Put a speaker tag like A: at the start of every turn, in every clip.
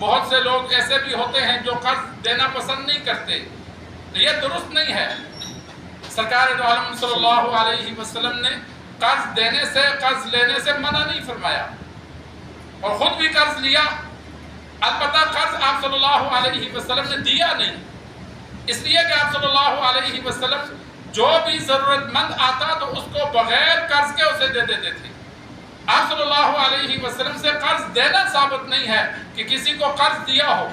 A: بہت سے لوگ ایسے بھی ہوتے ہیں جو قرض دینا پسند نہیں کرتے، تو یہ درست نہیں ہے۔ سرکار دو عالم صلی اللہ علیہ وسلم نے قرض دینے سے، قرض لینے سے منع نہیں فرمایا، اور خود بھی قرض لیا۔ البتہ قرض آپ صلی اللہ علیہ وسلم نے دیا نہیں، اس لیے کہ آپ صلی اللہ علیہ وسلم جو بھی ضرورت مند آتا تو اس کو بغیر قرض کے اسے دے دیتے تھے۔ آپ صلی اللہ علیہ وسلم سے قرض دینا ثابت نہیں ہے کہ کسی کو قرض دیا ہو،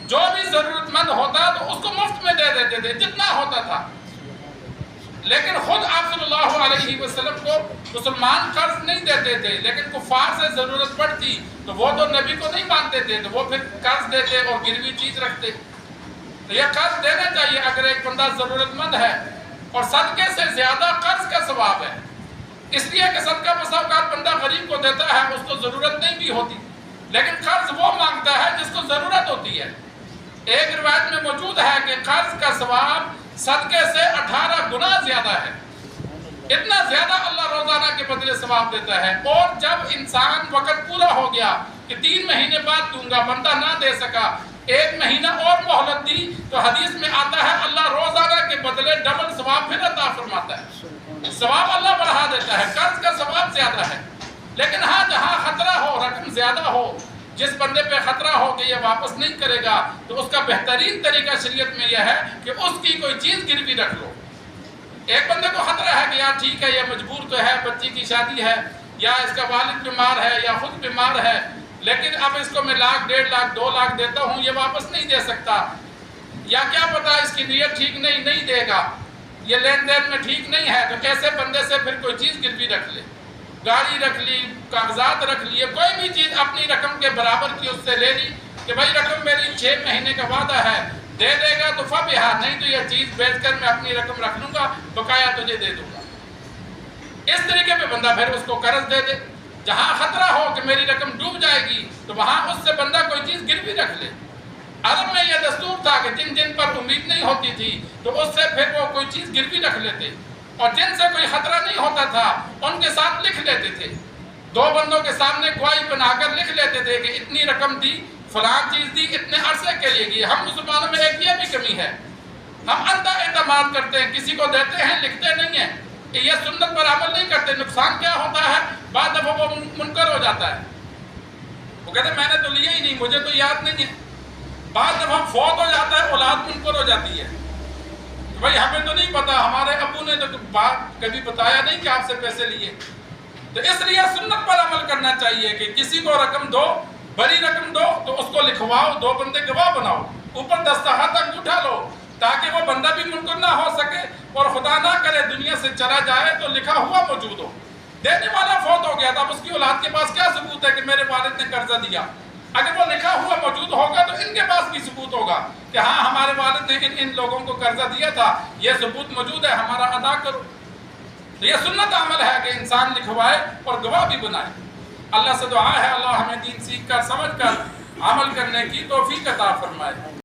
A: جو بھی ضرورت مند ہوتا تو اس کو مفت میں دے دیتے تھے جتنا ہوتا تھا۔ لیکن خود آپ صلی اللہ علیہ وسلم کو مسلمان قرض نہیں دیتے تھے، لیکن کفار سے ضرورت پڑتی تو وہ تو نبی کو نہیں مانتے تھے، تو وہ پھر قرض دیتے اور گروی چیز رکھتے۔ تو یہ قرض دینا چاہیے اگر ایک بندہ ضرورت مند ہے، اور صدقے سے زیادہ قرض کا ثواب ہے، اس لیے کہ صدقہ بسا اوقات بندہ غریب کو دیتا ہے، اس کو ضرورت نہیں بھی ہوتی، لیکن قرض وہ مانگتا ہے جس کو ضرورت ہوتی ہے۔ ایک روایت میں موجود ہے کہ قرض کا ثواب صدقے سے 18 گنا زیادہ ہے، اتنا زیادہ اللہ روزانہ کے بدلے ثواب دیتا ہے۔ اور جب انسان وقت پورا ہو گیا کہ 3 مہینے بعد دوں گا، بندہ نہ دے سکا، 1 مہینہ اور مہلت دی، تو حدیث میں آتا ہے اللہ روزانہ کے بدلے ڈبل ثواب پھر عطا فرماتا ہے، ثواب اللہ بڑھا دیتا ہے۔ قرض کا ثواب زیادہ ہے، لیکن ہاں جہاں خطرہ ہو، رقم زیادہ ہو، جس بندے پہ خطرہ ہو کہ یہ واپس نہیں کرے گا، تو اس کا بہترین طریقہ شریعت میں یہ ہے کہ اس کی کوئی چیز گروی رکھ لو۔ ایک بندے کو خطرہ ہے کہ یار ٹھیک ہے یہ مجبور تو ہے، بچی کی شادی ہے، یا اس کا والد بیمار ہے، یا خود بیمار ہے، لیکن اب اس کو میں 1,00,000 1.5 لاکھ 2 لاکھ دیتا ہوں، یہ واپس نہیں دے سکتا، یا کیا پتا اس کی نیت ٹھیک نہیں دے گا، یہ لین دین میں ٹھیک نہیں ہے، تو ایسے بندے سے پھر کوئی چیز گروی رکھ لے، گاڑی رکھ لی، کاغذات رکھ لیے، کوئی بھی چیز اپنی رقم کے برابر کی اس سے لے لی کہ بھائی رقم میری 6 مہینے کا وعدہ ہے، دے دے گا تو فبہا، نہیں تو یہ چیز بیچ کر میں اپنی رقم رکھ لوں گا، بقایا تجھے دے دوں گا۔ اس طریقے پہ بندہ پھر اس کو قرض دے دے۔ جہاں خطرہ ہو کہ میری رقم ڈوب جائے گی تو وہاں اس سے بندہ کوئی چیز گروی رکھ لے۔ عرب میں یہ دستور تھا کہ جن پر امید نہیں ہوتی تھی تو اس سے پھر وہ کوئی چیز گروی رکھ لیتے، اور جن سے کوئی خطرہ نہیں ہوتا تھا ان کے ساتھ لکھ لیتے تھے، 2 بندوں کے سامنے گواہی بنا کر لکھ لیتے تھے کہ اتنی رقم دی، فلاں چیز دی، اتنے عرصے کے لیے دی۔ ہم مسلمانوں میں ایک یہ بھی کمی ہے، ہم اندھا اعتماد کرتے ہیں، کسی کو دیتے ہیں لکھتے نہیں ہیں، کہ یہ سنت پر عمل نہیں کرتے۔ نقصان کیا ہوتا ہے، بعد دفعہ وہ منکر ہو جاتا ہے، وہ کہتے ہیں میں نے تو لیا ہی نہیں، مجھے تو یاد نہیں ہے۔ بعد دفعہ فوت ہو جاتا ہے، اولاد منکر ہو جاتی ہے، بھائی ہمیں تو نہیں پتا، ہمارے ابو نے تو بات کبھی بتایا نہیں کہ آپ سے پیسے لیے۔ تو اس لیے سنت پر عمل کرنا چاہیے کہ کسی کو رقم دو، بڑی رقم دو تو اس کو لکھواؤ، 2 بندے گواہ بناؤ، اوپر دستخط تک اٹھا لو، تاکہ وہ بندہ بھی منکر نہ ہو سکے، اور خدا نہ کرے دنیا سے چلا جائے تو لکھا ہوا موجود ہو۔ دینے والا فوت ہو گیا تھا، اب اس کی اولاد کے پاس کیا ثبوت ہے کہ میرے والد نے قرضہ دیا؟ اگر وہ لکھا ہوا موجود ہوگا تو ان کے پاس بھی ثبوت ہوگا کہ ہاں ہمارے والد نے ان لوگوں کو قرضہ دیا تھا، یہ ثبوت موجود ہے، ہمارا ادا کرو۔ تو یہ سنت عمل ہے کہ انسان لکھوائے اور گواہ بھی بنائے۔ اللہ سے دعا ہے اللہ ہمیں دین سیکھ کر، سمجھ کر عمل کرنے کی توفیق عطا فرمائے۔